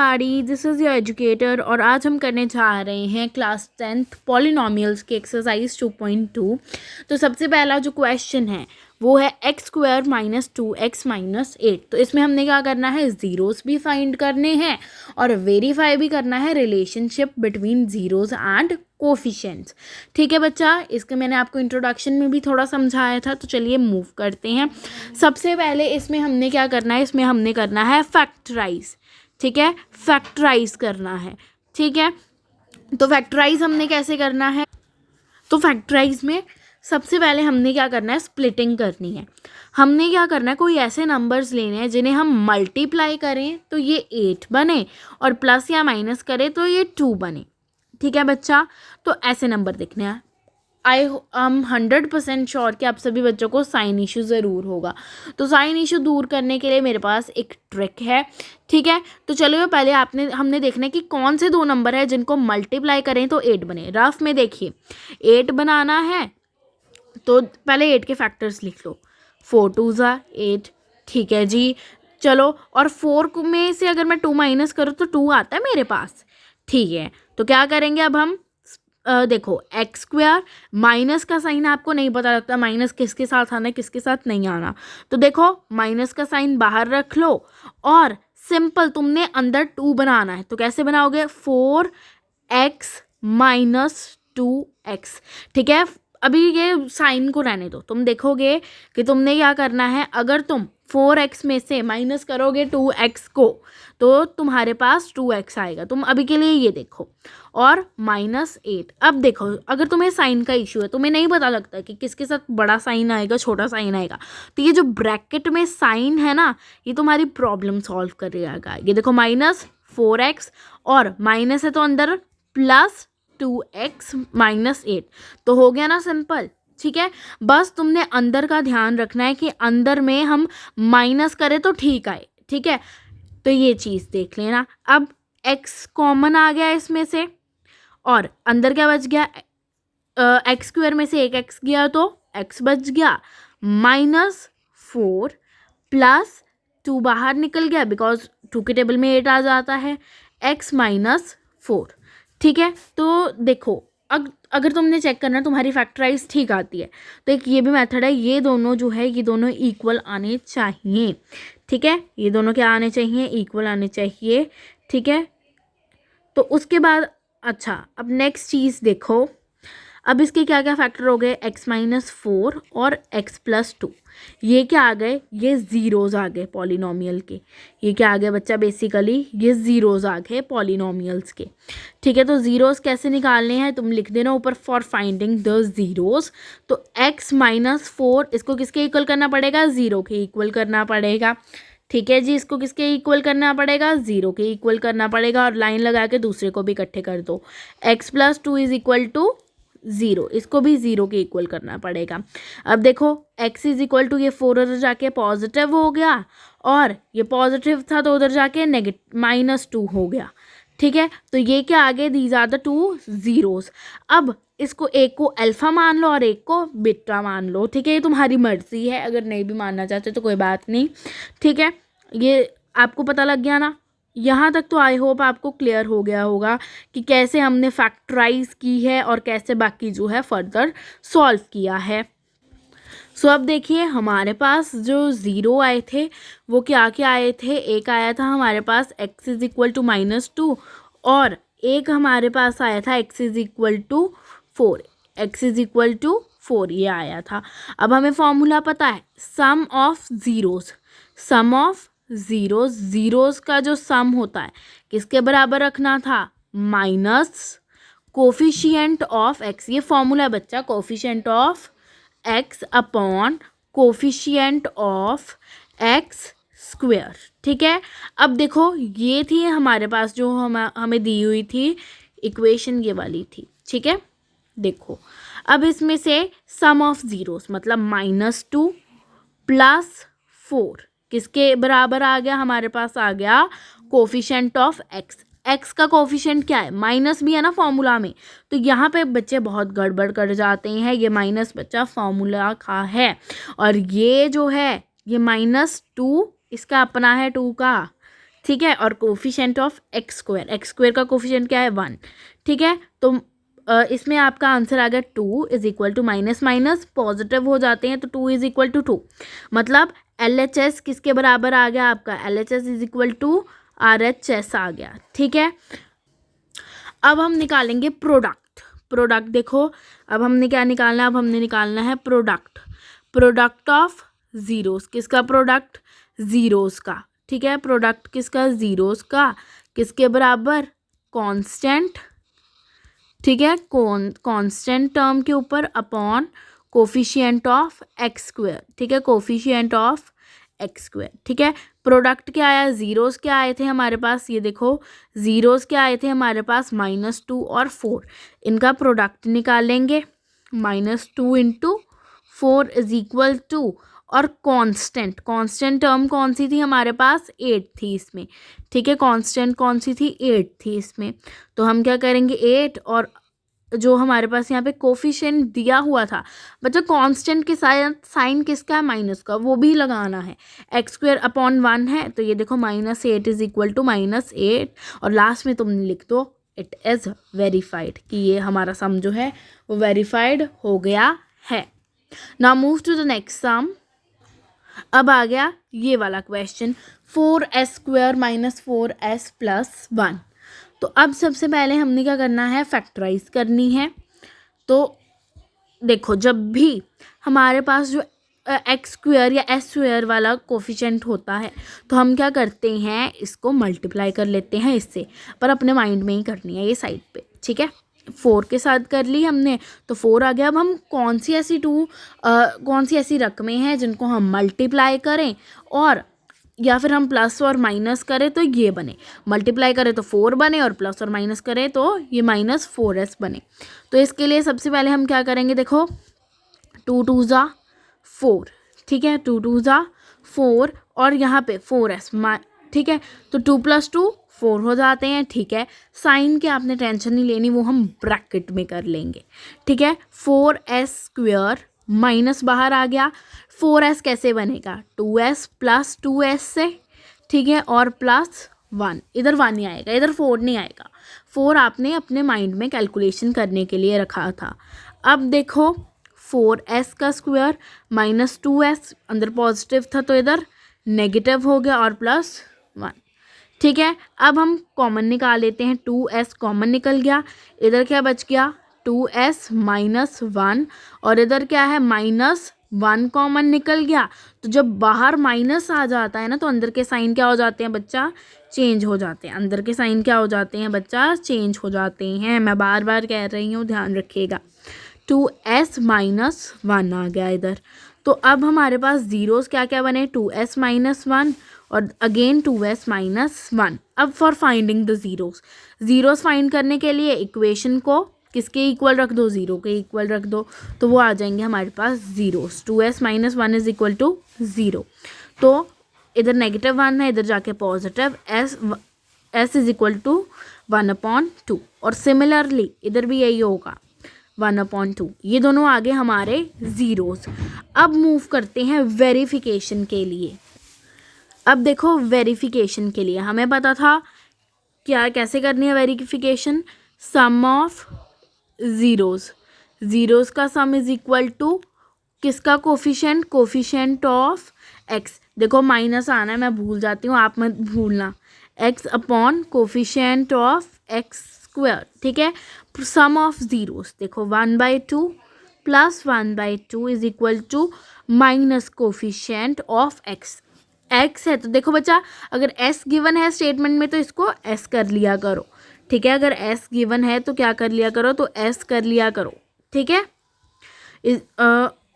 Everybody, this is your educator और आज हम करने जा रहे हैं क्लास 10th पॉलिनोमियल्स की एक्सरसाइज 2.2। तो सबसे पहला जो क्वेश्चन है वो है x² - 2x - 8। तो इसमें हमने क्या करना है, ज़ीरोज़ भी फाइंड करने हैं और वेरीफाई भी करना है relationship between zeros and coefficients. ठीक है बच्चा, इसके मैंने आपको इंट्रोडक्शन में भी थोड़ा समझाया था। तो चलिए मूव करते हैं। सबसे पहले इसमें हमने क्या करना है, इसमें हमने करना है फैक्टराइज। ठीक है, फैक्टराइज करना है। ठीक है, तो फैक्टराइज हमने कैसे करना है, तो फैक्टराइज में सबसे पहले हमने क्या करना है, स्प्लिटिंग करनी है। हमने क्या करना है, कोई ऐसे नंबर्स लेने हैं जिन्हें हम मल्टीप्लाई करें तो ये 8 बने और प्लस या माइनस करें तो ये 2 बने। ठीक है बच्चा, तो ऐसे नंबर देखने हैं। आई एम 100% श्योर कि आप सभी बच्चों को साइन इशू ज़रूर होगा। तो साइन इशू दूर करने के लिए मेरे पास एक ट्रिक है। ठीक है, तो चलो पहले हमने देखना है कि कौन से दो नंबर है जिनको मल्टीप्लाई करें तो 8 बने। रफ में देखिए 8 बनाना है तो पहले 8 के फैक्टर्स लिख लो। 4 2 ज़ा 8। ठीक है जी, चलो, और 4 में से अगर मैं 2 माइनस करूँ तो 2 आता है मेरे पास। ठीक है, तो क्या करेंगे अब हम, देखो x², माइनस का साइन आपको नहीं पता लगता माइनस किसके साथ आना है किसके साथ नहीं आना। तो देखो माइनस का साइन बाहर रख लो और सिंपल तुमने अंदर 2 बनाना है। तो कैसे बनाओगे, 4x - 2x। ठीक है, अभी ये साइन को रहने दो। तुम देखोगे कि तुमने क्या करना है, अगर तुम 4x में से माइनस करोगे 2x को तो तुम्हारे पास 2x आएगा। तुम अभी के लिए ये देखो, और -8। अब देखो, अगर तुम्हें साइन का इशू है, तुम्हें नहीं पता लगता कि किसके साथ बड़ा साइन आएगा छोटा साइन आएगा, तो ये जो ब्रैकेट में साइन है ना, ये तुम्हारी प्रॉब्लम सॉल्व करेगा। ये देखो -4x और माइनस है तो अंदर +2x - 8। तो हो गया ना सिंपल। ठीक है, बस तुमने अंदर का ध्यान रखना है कि अंदर में हम माइनस करें तो ठीक आए। ठीक है, तो ये चीज़ देख लेना। अब x कॉमन आ गया इसमें से और अंदर क्या बच गया, x² में से एक x गया तो x बच गया, -4 + 2 बाहर निकल गया बिकॉज 2 के टेबल में 8 आ जाता है, x - 4। ठीक है, तो देखो अगर तुमने चेक करना तुम्हारी फैक्टराइज ठीक आती है तो एक ये भी मेथड है, ये दोनों जो है ये दोनों इक्वल आने चाहिए। ठीक है, ये दोनों क्या आने चाहिए, इक्वल आने चाहिए। ठीक है, तो उसके बाद अच्छा, अब नेक्स्ट चीज़ देखो, अब इसके क्या क्या फैक्टर हो गए, x - 4 और x + 2। ये क्या आ गए, ये ज़ीरोज़ आ गए पॉलिनोमियल के। ये क्या आ गया बच्चा, बेसिकली ये ज़ीरोज़ आ गए पॉलिनोमियल्स के। ठीक है, तो ज़ीरोज़ कैसे निकालने हैं, तुम लिख देना ऊपर फॉर फाइंडिंग द ज़ीरोज़। तो x - 4 इसको किसके इक्वल करना पड़ेगा, 0 के इक्वल करना पड़ेगा। ठीक है जी, इसको किसके इक्वल करना पड़ेगा, 0 के इक्वल करना पड़ेगा और लाइन लगा के दूसरे को भी इकट्ठे कर दो। x + 2 = 0, इसको भी 0 के इक्वल करना पड़ेगा। अब देखो x = ये 4 उधर जाके पॉजिटिव हो गया और ये पॉजिटिव था तो उधर जाके -2 हो गया। ठीक है, तो ये क्या आ गए, दीज आर द 2 ज़ीरोज़। अब इसको एक को अल्फ़ा मान लो और एक को बीटा मान लो। ठीक है, ये तुम्हारी मर्जी है, अगर नहीं भी मानना चाहते तो कोई बात नहीं। ठीक है, ये आपको पता लग गया ना, यहाँ तक तो आई होप आपको क्लियर हो गया होगा कि कैसे हमने फैक्टराइज की है और कैसे बाकी जो है फर्दर सॉल्व किया है। सो अब देखिए हमारे पास जो ज़ीरो आए थे वो क्या क्या आए थे, एक आया था हमारे पास x = -2 और एक हमारे पास आया था x = 4। x = 4 ये आया था। अब हमें फॉर्मूला पता है, sum of zeros. Sum of zeros का जो सम होता है किसके बराबर रखना था, माइनस कोफिशिएंट ऑफ x। ये फॉर्मूला है बच्चा, coefficient of x upon coefficient of x²। ठीक है, अब देखो ये थी हमारे पास जो हमें दी हुई थी इक्वेशन, ये वाली थी। ठीक है, देखो अब इसमें से सम ऑफ ज़ीरोज़ मतलब -2 + 4 किसके बराबर आ गया, हमारे पास आ गया कोफिशिएंट ऑफ x। x का कोफिशिएंट क्या है, माइनस भी है ना फॉर्मूला में, तो यहाँ पे बच्चे बहुत गड़बड़ कर जाते हैं। ये माइनस बच्चा फॉर्मूला का है और ये जो है ये -2 इसका अपना है 2 का। ठीक है, और कोफिशिएंट ऑफ एक्स स्क्वायर का कोफिशिएंट क्या है 1, ठीक है। तो इसमें आपका आंसर आ गया 2 is equal to minus minus positive हो जाते हैं तो 2 इज इक्वल टू 2, मतलब LHS किसके बराबर आ गया आपका, LHS is equal to RHS आ गया, ठीक है। अब हम निकालेंगे प्रोडक्ट देखो, अब हमने क्या निकालना है, अब हमने निकालना है प्रोडक्ट ऑफ ज़ीरोस, किसका प्रोडक्ट, ज़ीरोस का, ठीक है। प्रोडक्ट किसका, ज़ीरोस का, किसके बराबर, कांस्टेंट, ठीक है, कांस्टेंट टर्म के ऊपर upon coefficient of X square, ठीक है, कोफिशिएंट ऑफ एक्स स्क्वायर, ठीक है। प्रोडक्ट क्या आया, ज़ीरोस क्या आए थे हमारे पास, ये देखो ज़ीरोस क्या आए थे हमारे पास -2 और 4, इनका प्रोडक्ट निकालेंगे, -2 इंटू 4 इज इक्वल टू, और कांस्टेंट टर्म कौन सी थी हमारे पास, 8 थी इसमें, ठीक है, कांस्टेंट कौन सी थी, 8 थी इसमें। तो हम क्या करेंगे 8, और जो हमारे पास यहाँ पे कोफिशिएंट दिया हुआ था बच्चा, कांस्टेंट के साथ साइन किसका है, माइनस का, वो भी लगाना है, एक्स स्क्वायर अपॉन 1 है, तो ये देखो -8 इज इक्वल टू -8, और लास्ट में तुम लिख दो इट इज़ वेरीफाइड, कि ये हमारा सम जो है वो वेरीफाइड हो गया है। Now move to the next sum. अब आ गया ये वाला क्वेश्चन, 4s² - 4s + 1। तो अब सबसे पहले हमने क्या करना है, फैक्टराइज करनी है। तो देखो जब भी हमारे पास जो x² या s² वाला कोफिशिएंट होता है तो हम क्या करते हैं, इसको मल्टीप्लाई कर लेते हैं इससे, पर अपने माइंड में ही करनी है ये साइड पे, ठीक है। 4 के साथ कर ली हमने तो 4 आ गया। अब हम कौन सी ऐसी रकमें हैं जिनको हम मल्टीप्लाई करें और या फिर हम प्लस और माइनस करें तो ये बने, मल्टीप्लाई करें तो 4 बने और प्लस और माइनस करें तो ये -4s बने। तो इसके लिए सबसे पहले हम क्या करेंगे, देखो 2 2 ज़ा 4, ठीक है, 2 2 ज़ा 4 और यहाँ पे 4s, ठीक है, तो 2 + 2 4 हो जाते हैं, ठीक है। साइन की आपने टेंशन नहीं लेनी, वो हम ब्रैकेट में कर लेंगे, ठीक है। 4s² माइनस बाहर आ गया, 4s कैसे बनेगा, 2s + 2s से, ठीक है, और +1, इधर 1 ही आएगा, इधर 4 नहीं आएगा, 4 आपने अपने माइंड में कैलकुलेशन करने के लिए रखा था। अब देखो 4s का स्क्वायर -2s, अंदर पॉजिटिव था तो इधर नेगेटिव हो गया और +1, ठीक है। अब हम कॉमन निकाल लेते हैं, 2s कॉमन निकल गया, इधर क्या बच गया 2s - 1 और इधर क्या है -1 कॉमन निकल गया। तो जब बाहर माइनस आ जाता है ना तो अंदर के साइन क्या हो जाते हैं बच्चा, चेंज हो जाते हैं, अंदर के साइन क्या हो जाते हैं बच्चा, चेंज हो जाते हैं। मैं बार बार कह रही हूँ, ध्यान रखिएगा। 2s - 1 आ गया इधर। तो अब हमारे पास ज़ीरोस क्या क्या बने, 2s - 1 और अगेन 2s - 1। अब for finding the zeros find करने के लिए इक्वेशन को किसके इक्वल रख दो, 0 के इक्वल रख दो, तो वो आ जाएंगे हमारे पास zeros. 2s - 1 is equal to 0, तो इधर -1 है, इधर जाके positive, s is equal to 1/2 और सिमिलरली इधर भी यही होगा 1/2। ये दोनों आगे हमारे ज़ीरोस। अब मूव करते हैं वेरिफिकेशन के लिए। अब देखो वेरिफिकेशन के लिए हमें पता था क्या कैसे करनी है वेरिफिकेशन, सम ऑफ ज़ीरोस का सम इज इक्वल टू किसका कोफिशिएंट ऑफ एक्स। देखो माइनस आना है, मैं भूल जाती हूँ, आप मत भूलना, x upon coefficient of X square, ठीक है। सम ऑफ ज़ीरोस देखो 1/2 + 1/2 is equal to minus coefficient of X है। तो देखो बच्चा, अगर s गिवन है स्टेटमेंट में तो इसको s कर लिया करो, ठीक है। अगर s गिवन है तो क्या कर लिया करो, तो s कर लिया करो, ठीक है।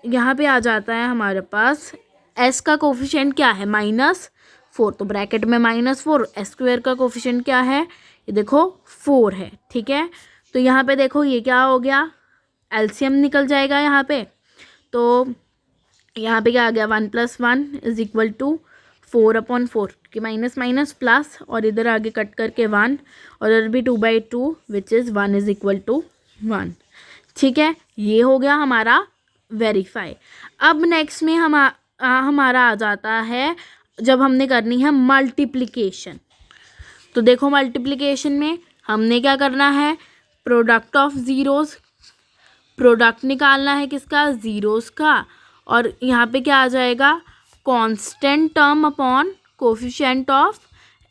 यहाँ पे आ जाता है हमारे पास s का कोफिशिएंट क्या है -4, तो ब्रैकेट में -4, s² का कोफिशिएंट क्या है, ये देखो 4 है, ठीक है। तो यहाँ पे देखो ये क्या हो गया, एलसीएम निकल जाएगा यहाँ पे। तो यहाँ पे क्या आ गया, 1 + 1 इज इक्वल टू 4/4 कि माइनस प्लस, और इधर आगे कट करके 1 और इधर भी 2/2 which is 1 is equal to 1, ठीक है। ये हो गया हमारा वेरीफाई। अब नेक्स्ट में हमारा आ जाता है जब हमने करनी है मल्टीप्लिकेशन, तो देखो मल्टीप्लिकेशन में हमने क्या करना है, प्रोडक्ट ऑफ ज़ीरोज़, प्रोडक्ट निकालना है किसका, ज़ीरोज़ का, और यहाँ पे क्या आ जाएगा, constant term upon coefficient of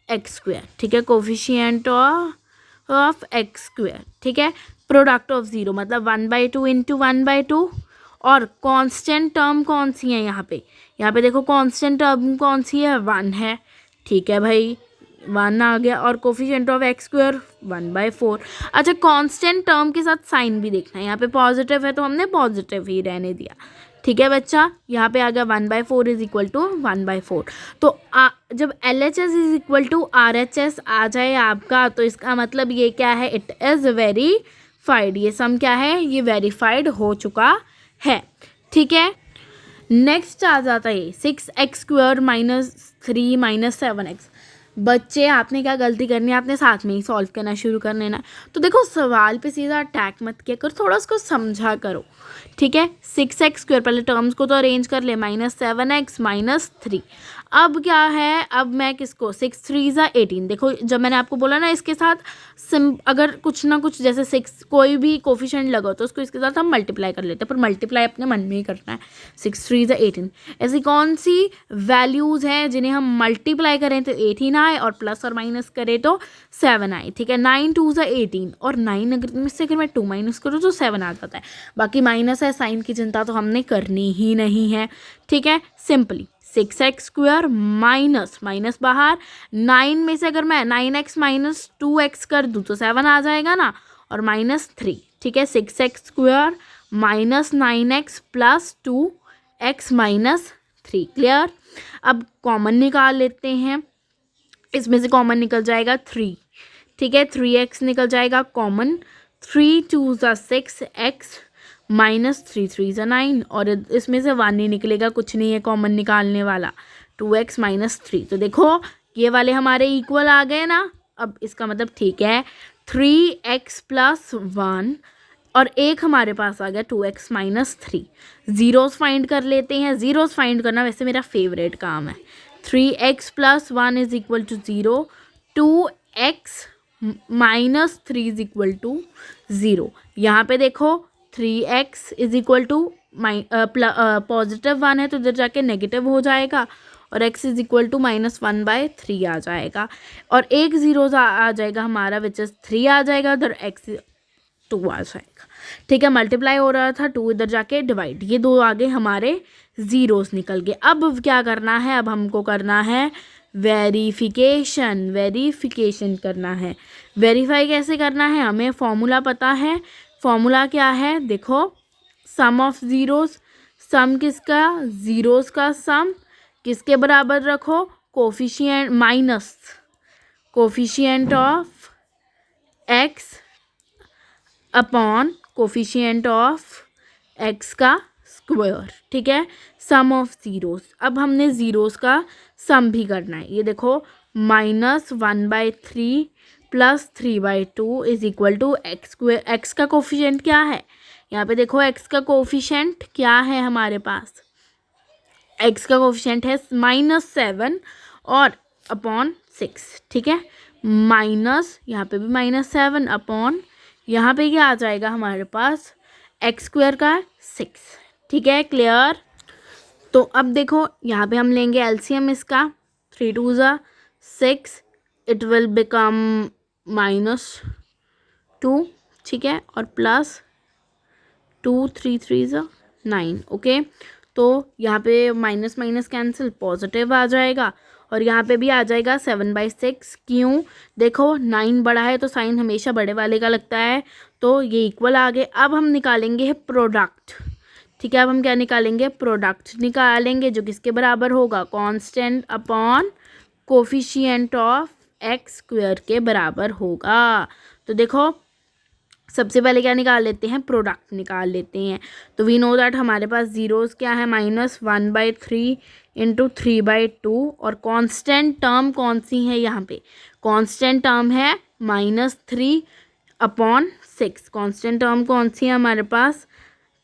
X square, ठीक है, कोफिशिएंट ऑफ एक्स स्क्वायर, ठीक है। प्रोडक्ट ऑफ ज़ीरो मतलब 1/2 इंटू 1/2, और कांस्टेंट टर्म कौन सी है यहाँ पे देखो कांस्टेंट टर्म कौन सी है, 1 है, ठीक है भाई, 1 आ गया, और कोफिशिएंट ऑफ एक्स स्क्वायर 1/4। अच्छा, कांस्टेंट टर्म के साथ साइन भी देखना है, यहाँ पे पॉजिटिव है तो हमने पॉजिटिव ही रहने दिया, ठीक है बच्चा। यहाँ पे आ गया 1/4 इज इक्वल टू 1/4। तो जब LHS is equal to RHS आ जाए आपका, तो इसका मतलब ये क्या है, इट इज़ वेरीफाइड, ये सम क्या है, ये वेरीफाइड हो चुका है, ठीक है। नेक्स्ट आ जाता है 6x² - 3 - 7x। बच्चे आपने क्या गलती करनी है, आपने साथ में ही सॉल्व करना शुरू कर लेना। तो देखो सवाल पे सीधा अटैक मत किया करो, थोड़ा उसको समझा करो, ठीक है। 6x², पहले टर्म्स को तो अरेंज कर ले, -7x - 3। अब क्या है, अब मैं किसको, 6 3 = 18। देखो जब मैंने आपको बोला ना इसके साथ अगर कुछ ना कुछ जैसे 6 कोई भी कोफिशिएंट लगा तो उसको इसके साथ हम मल्टीप्लाई कर लेते हैं, पर मल्टीप्लाई अपने मन में ही करना है। 6 3 = 18। ऐसी कौन सी वैल्यूज़ हैं जिन्हें हम मल्टीप्लाई करें तो 18 आए, और प्लस और माइनस करें तो 7 आए, ठीक है। 9 2 = 18, और 9 अगर मैं 2 माइनस करूँ तो 7 आ जाता है। बाकी माइनस है, साइन की चिंता तो हमने करनी ही नहीं है, ठीक है। सिंपली 6x² माइनस बाहर, 9 में से अगर मैं 9x - 2x कर दूँ तो 7 आ जाएगा ना, और -3, ठीक है। 6x² - 9x + 2x - 3, clear. अब कॉमन निकाल लेते हैं, इसमें से कॉमन निकल जाएगा 3, ठीक है। 3x निकल जाएगा कॉमन, 3 2 = 6x -3 3 = 9, और इसमें से 1 ही निकलेगा, कुछ नहीं है कॉमन निकालने वाला, 2x - 3। तो देखो ये वाले हमारे इक्वल आ गए ना। अब इसका मतलब ठीक है 3x + 1, और एक हमारे पास आ गया 2x - 3। ज़ीरोज़ फाइंड कर लेते हैं, ज़ीरोज़ फाइंड करना वैसे मेरा फेवरेट काम है। 3x + 1 is equal to 0, 2x - 3 is equal to 0। यहाँ पे देखो 3x इज इक्वल टू +1 है तो इधर जाके नेगेटिव हो जाएगा, और x इज इक्वल टू -1/3 आ जाएगा, और एक ज़ीरो आ जाएगा हमारा विच इज़ 3 आ जाएगा, उधर x 2 आ जाएगा, ठीक है। मल्टीप्लाई हो रहा था, 2 इधर जाके डिवाइड, ये 2 आगे हमारे ज़ीरोज़ निकल गए। अब क्या करना है, अब हमको करना है वेरीफिकेशन करना है। वेरीफाई कैसे करना है, हमें फॉर्मूला पता है। फॉर्मूला क्या है, देखो सम ऑफ ज़ीरोज़, सम किसका, ज़ीरोज़ का सम किसके बराबर रखो, coefficient minus coefficient of x upon coefficient of x का स्क्वायर, ठीक है। सम ऑफ ज़ीरोज़, अब हमने ज़ीरोज़ का सम भी करना है। ये देखो -1/3 + 3/2 is equal to x square. X का कोफिशिएंट क्या है, यहाँ पे देखो एक्स का कोफिशिएंट क्या है हमारे पास, एक्स का कोफिशिएंट है -7 और अपॉन 6, ठीक है। माइनस यहाँ पे भी -7 अपॉन, यहाँ पे क्या आ जाएगा हमारे पास, x² का 6, ठीक है, क्लियर। तो अब देखो यहाँ पे हम लेंगे एलसीएम इसका, 3 2 = 6, इट विल बिकम -2, ठीक है, और +2 3 3 = 9, ओके। तो यहाँ पे माइनस माइनस कैंसिल, पॉजिटिव आ जाएगा, और यहाँ पे भी आ जाएगा 7/6। क्यों, देखो 9 बड़ा है तो साइन हमेशा बड़े वाले का लगता है, तो ये इक्वल आ गए। अब हम निकालेंगे प्रोडक्ट, ठीक है। अब हम क्या निकालेंगे, प्रोडक्ट निकालेंगे, जो किसके बराबर होगा, constant upon coefficient of x² के बराबर होगा। तो देखो सबसे पहले क्या निकाल लेते हैं, प्रोडक्ट निकाल लेते हैं। तो वी नो दैट हमारे पास ज़ीरोज़ क्या है, -1/3 × 3/2, और कांस्टेंट टर्म कौन सी है, यहाँ पे कांस्टेंट टर्म है -3/6। कांस्टेंट टर्म कौन सी है हमारे पास,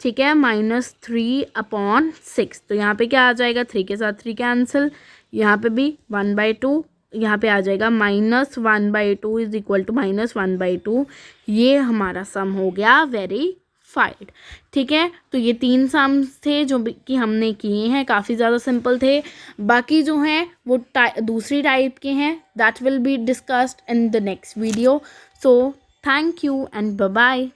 ठीक है, -3/6। तो यहाँ पे क्या आ जाएगा, 3 के साथ 3 कैंसिल, यहाँ पे भी 1/2 यहाँ पे आ जाएगा -1/2 इज इक्वल टू -1/2। ये हमारा सम हो गया वेरीफाइड। ठीक है, तो ये 3 सम्स थे जो कि हमने किए हैं, काफ़ी ज़्यादा सिंपल थे। बाकी जो हैं वो दूसरी टाइप के हैं, that will be discussed in the next video. So thank you and bye bye.